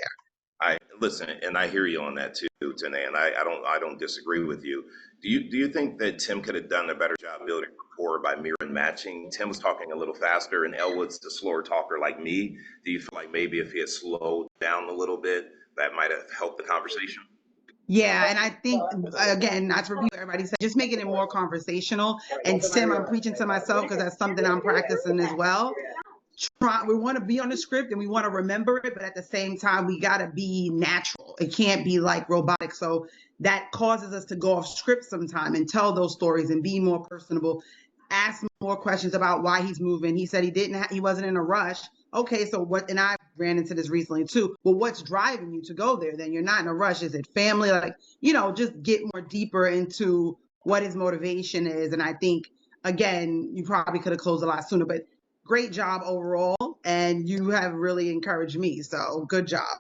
[SPEAKER 2] I listen, and I hear you on that too, Tanae, and I don't disagree with you. Do you think that Tim could have done a better job building rapport by mirror and matching? Tim was talking a little faster, and Elwood's the slower talker like me. Do you feel like maybe if he had slowed down a little bit, that might have helped the conversation?
[SPEAKER 7] Yeah, and I think, again, not to repeat what everybody said, just making it more conversational. And Tim, I'm preaching to myself because that's something I'm practicing as well. We want to be on the script and we want to remember it, but at the same time, we got to be natural. It can't be like robotic. So that causes us to go off script sometime and tell those stories and be more personable, ask more questions about why he's moving. He said he wasn't in a rush. Okay, so what, and I ran into this recently too. Well, what's driving you to go there? Then you're not in a rush. Is it family? Just get more deeper into what his motivation is. And I think, again, you probably could have closed a lot sooner, but great job overall. And you have really encouraged me. So good job.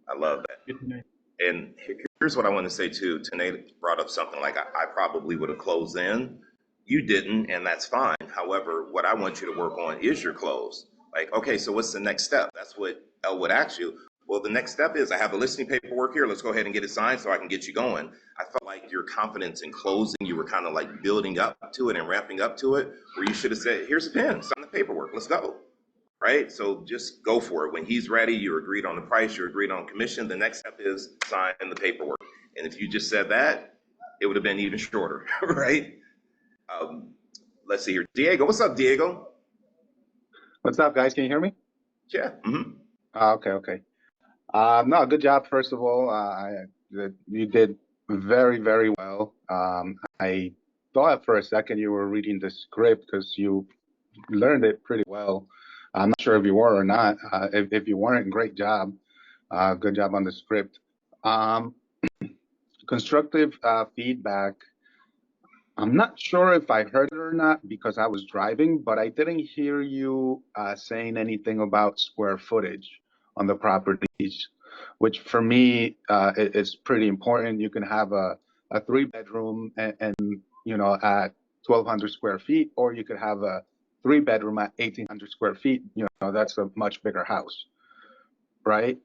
[SPEAKER 2] I love that. And here's what I want to say too. Tanae brought up something like I probably would have closed in. You didn't, and that's fine. However, what I want you to work on is your close. Like, okay, so what's the next step? That's what Elle would ask you. Well, the next step is I have the listing paperwork here. Let's go ahead and get it signed so I can get you going. I felt like your confidence in closing, you were kind of like building up to it and ramping up to it, where you should have said, here's a pen, sign the paperwork, let's go. Right? So just go for it. When he's ready, you agreed on the price, you agreed on commission. The next step is sign the paperwork. And if you just said that, it would have been even shorter, right? Let's see here. Diego, what's up, Diego?
[SPEAKER 6] What's up, guys? Can you hear me?
[SPEAKER 2] Yeah. Mm-hmm.
[SPEAKER 6] Okay. No, good job, first of all. You did very, very well. I thought for a second you were reading the script because you learned it pretty well. I'm not sure if you were or not. If you weren't, great job. Good job on the script. Constructive feedback. I'm not sure if I heard it or not because I was driving, but I didn't hear you saying anything about square footage on the properties, which for me is pretty important. You can have a 3-bedroom and at 1,200 square feet, or you could have a 3-bedroom at 1,800 square feet. That's a much bigger house, right?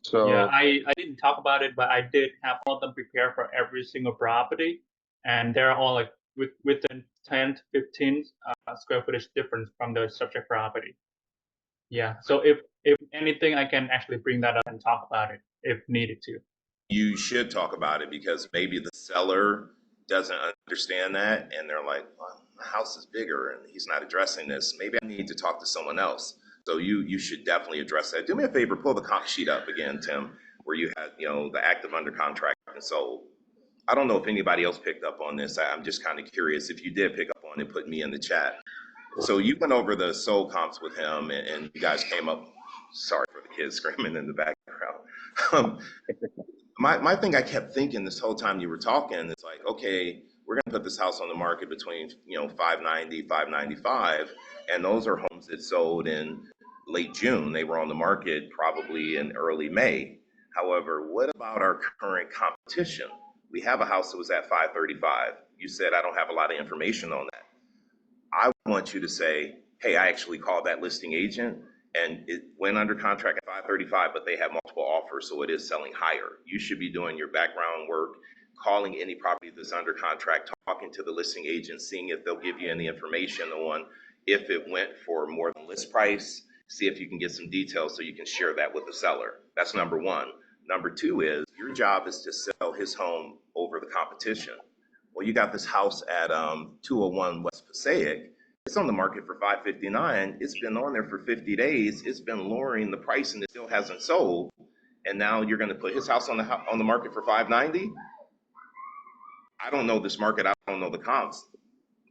[SPEAKER 6] So
[SPEAKER 1] yeah, I didn't talk about it, but I did have all of them prepared for every single property, and they're all like within 10 to 15 square footage difference from the subject property. Yeah. So if anything, I can actually bring that up and talk about it if needed to.
[SPEAKER 2] You should talk about it because maybe the seller doesn't understand that and they're like, well, my house is bigger and he's not addressing this. Maybe I need to talk to someone else. So you should definitely address that. Do me a favor, pull the comp sheet up again, Tim, where you had, the active under contract and sold. I don't know if anybody else picked up on this. I'm just kind of curious. If you did pick up on it, put me in the chat. So you went over the sold comps with him and you guys came up, sorry for the kids screaming in the background. My thing I kept thinking this whole time you were talking is like, okay, we're going to put this house on the market between, 590, 595. And those are homes that sold in late June. They were on the market probably in early May. However, what about our current competition? We have a house that was at 535. You said I don't have a lot of information on that. I want you to say, hey, I actually called that listing agent and it went under contract at 535, but they have multiple offers, so it is selling higher. You should be doing your background work, calling any property that's under contract, talking to the listing agent, seeing if they'll give you any information on if it went for more than list price, see if you can get some details so you can share that with the seller. That's number one. Number two is your job is to sell his home over the competition. Well, you got this house at 201 West Passaic. It's on the market for 559. It's been on there for 50 days. It's been lowering the price and it still hasn't sold. And now you're going to put his house on the market for 590. I don't know this market. I don't know the comps.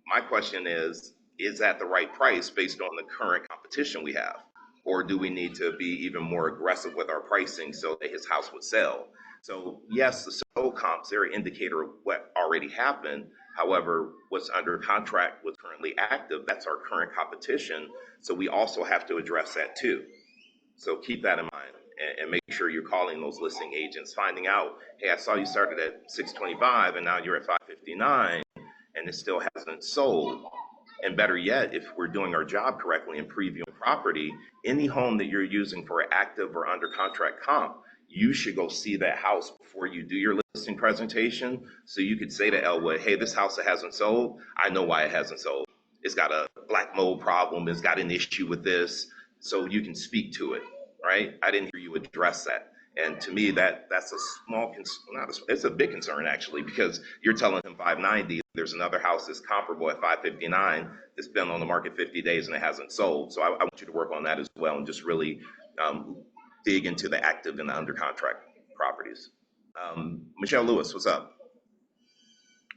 [SPEAKER 2] My question is that the right price based on the current competition we have? Or do we need to be even more aggressive with our pricing so that his house would sell? So yes, the sold comps, they're an indicator of what already happened. However, what's under contract, what's currently active, that's our current competition. So we also have to address that too. So keep that in mind and make sure you're calling those listing agents, finding out, hey, I saw you started at 625 and now you're at 559 and it still hasn't sold. And better yet, if we're doing our job correctly and previewing property, any home that you're using for active or under contract comp, you should go see that house before you do your listing presentation. So you could say to Elwood, hey, this house that hasn't sold, I know why it hasn't sold. It's got a black mold problem. It's got an issue with this. So you can speak to it, right? I didn't hear you address that. And to me, that's a small, it's a big concern actually, because you're telling him 590, there's another house that's comparable at 559 that's been on the market 50 days and it hasn't sold. So I want you to work on that as well and just really dig into the active and the under contract properties. Michelle Lewis, what's up?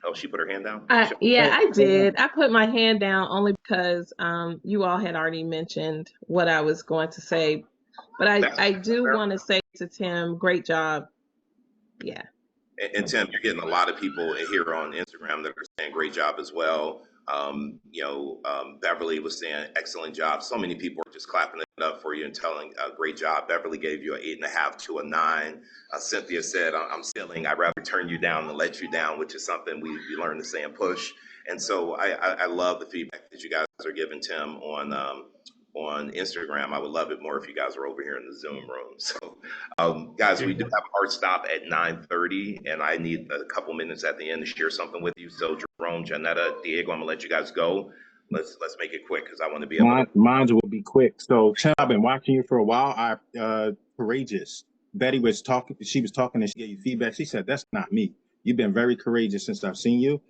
[SPEAKER 2] Oh, she put her hand down?
[SPEAKER 8] Yeah, I did. I put my hand down only because you all had already mentioned what I was going to say. But I do want to say to Tim, great job. Yeah.
[SPEAKER 2] And Tim, you're getting a lot of people here on Instagram that are saying great job as well. Beverly was saying excellent job. So many people are just clapping it up for you and telling a great job. Beverly gave you an 8.5 to a 9. Cynthia said, I'm stealing. I'd rather turn you down than let you down, which is something we learned to say and push. And so I love the feedback that you guys are giving Tim on Instagram. I would love it more if you guys were over here in the Zoom room. So, guys, we do have a hard stop at 9:30, and I need a couple minutes at the end to share something with you. So, Jerome, Janetta, Diego, I'm gonna let you guys go. Let's make it quick because I want to be able to.
[SPEAKER 9] Mine will be quick. So, Tim, I've been watching you for a while. Courageous. Betty was talking. She was talking, and she gave you feedback. She said, "That's not me. You've been very courageous since I've seen you."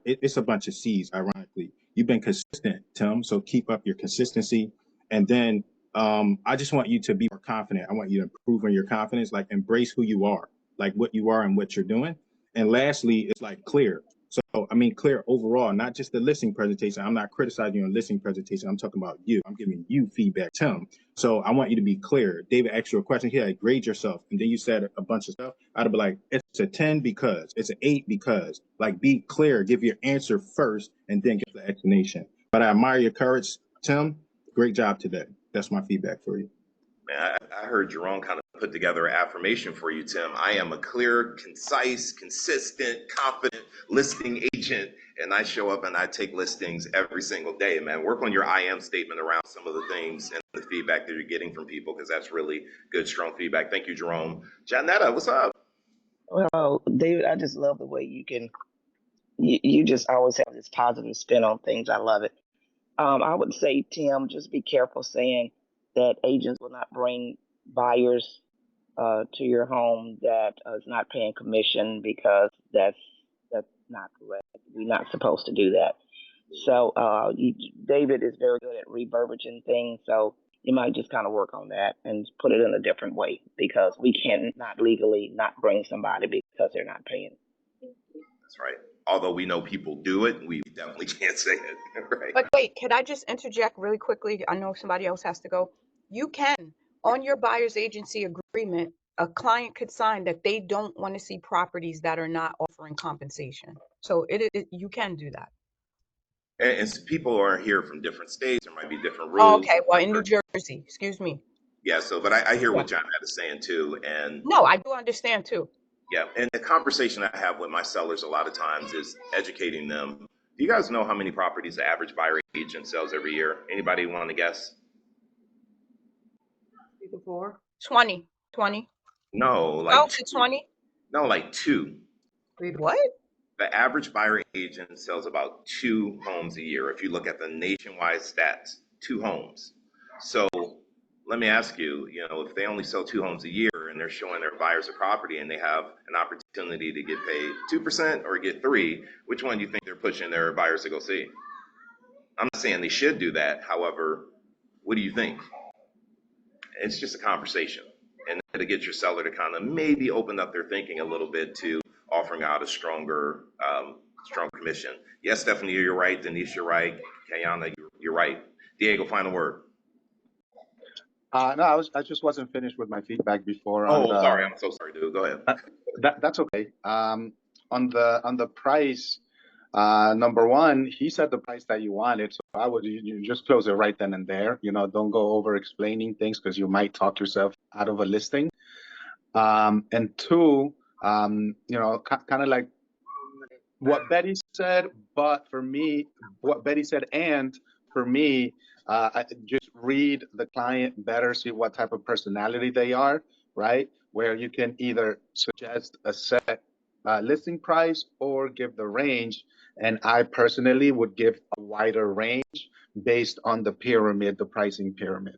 [SPEAKER 9] It's a bunch of C's, ironically. You've been consistent, Tim, so keep up your consistency. And then I just want you to be more confident. I want you to improve on your confidence, like embrace who you are, like what you are and what you're doing. And lastly, it's like clear. So, I mean, clear overall, not just the listing presentation. I'm not criticizing your listing presentation. I'm talking about you. I'm giving you feedback, Tim. So I want you to be clear. David asked you a question here, like grade yourself. And then you said a bunch of stuff. I'd be like, it's a 10 because, it's an 8 because, like be clear, give your answer first and then give the explanation. But I admire your courage, Tim. Great job today. That's my feedback for you.
[SPEAKER 2] Man, I heard Jerome kind of put together an affirmation for you, Tim. I am a clear, concise, consistent, confident listing agent, and I show up and I take listings every single day, man. Work on your I am statement around some of the things and the feedback that you're getting from people, because that's really good, strong feedback. Thank you, Jerome. Janetta, what's up?
[SPEAKER 10] Well, David, I just love the way you can you just always have this positive spin on things. I love it. I would say, Tim, just be careful saying that agents will not bring buyers to your home that is not paying commission, because that's not correct. We're not supposed to do that. So David is very good at reverberating things. So you might just kind of work on that and put it in a different way, because we can not legally not bring somebody because they're not paying.
[SPEAKER 2] That's right. Although we know people do it, we definitely can't say it. Right.
[SPEAKER 5] But wait, can I just interject really quickly? I know somebody else has to go. You can, on your buyer's agency agreement, a client could sign that they don't want to see properties that are not offering compensation. So you can do that.
[SPEAKER 2] And people are here from different states. There might be different
[SPEAKER 5] Oh,
[SPEAKER 2] rules.
[SPEAKER 5] okay, well, in New Jersey, excuse me.
[SPEAKER 2] Yeah. So, but I hear
[SPEAKER 5] Yeah.
[SPEAKER 2] what John had is saying too. And
[SPEAKER 5] No, I do understand too.
[SPEAKER 2] yeah, and the conversation I have with my sellers a lot of times is educating them. Do you guys know how many properties the average buyer agent sells every year? Anybody want to guess?
[SPEAKER 5] 20.
[SPEAKER 2] No, like
[SPEAKER 5] 12 to 20.
[SPEAKER 2] No, like 2.
[SPEAKER 5] Wait, what?
[SPEAKER 2] The average buyer agent sells about 2 homes a year. If you look at the nationwide stats, 2 homes. So let me ask you, if they only sell 2 homes a year and they're showing their buyers a property and they have an opportunity to get paid 2% or get 3%, which one do you think they're pushing their buyers to go see? I'm not saying they should do that. However, what do you think? It's just a conversation, and to get your seller to kind of maybe open up their thinking a little bit to offering out a stronger commission. Yes, Stephanie, you're right. Denise, you're right. Kayana, you're right. Diego, final word.
[SPEAKER 6] No, I just wasn't finished with my feedback before.
[SPEAKER 2] Sorry. I'm so sorry, dude. Go ahead.
[SPEAKER 6] That's okay. On the price, number one, he said the price that you wanted, so I would you just close it right then and there. Don't go over explaining things, because you might talk yourself out of a listing. And two, kind of like what Betty said, but for me, what Betty said, and for me, I just read the client better, see what type of personality they are, right? Where you can either suggest a set listing price or give the range. And I personally would give a wider range based on the pyramid, the pricing pyramid.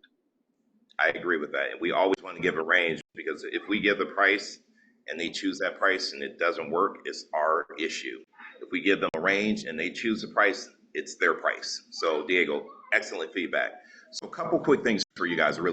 [SPEAKER 2] I agree with that. And we always want to give a range, because if we give the price and they choose that price and it doesn't work, it's our issue. If we give them a range and they choose the price, it's their price. So Diego, excellent feedback. So a couple quick things for you guys really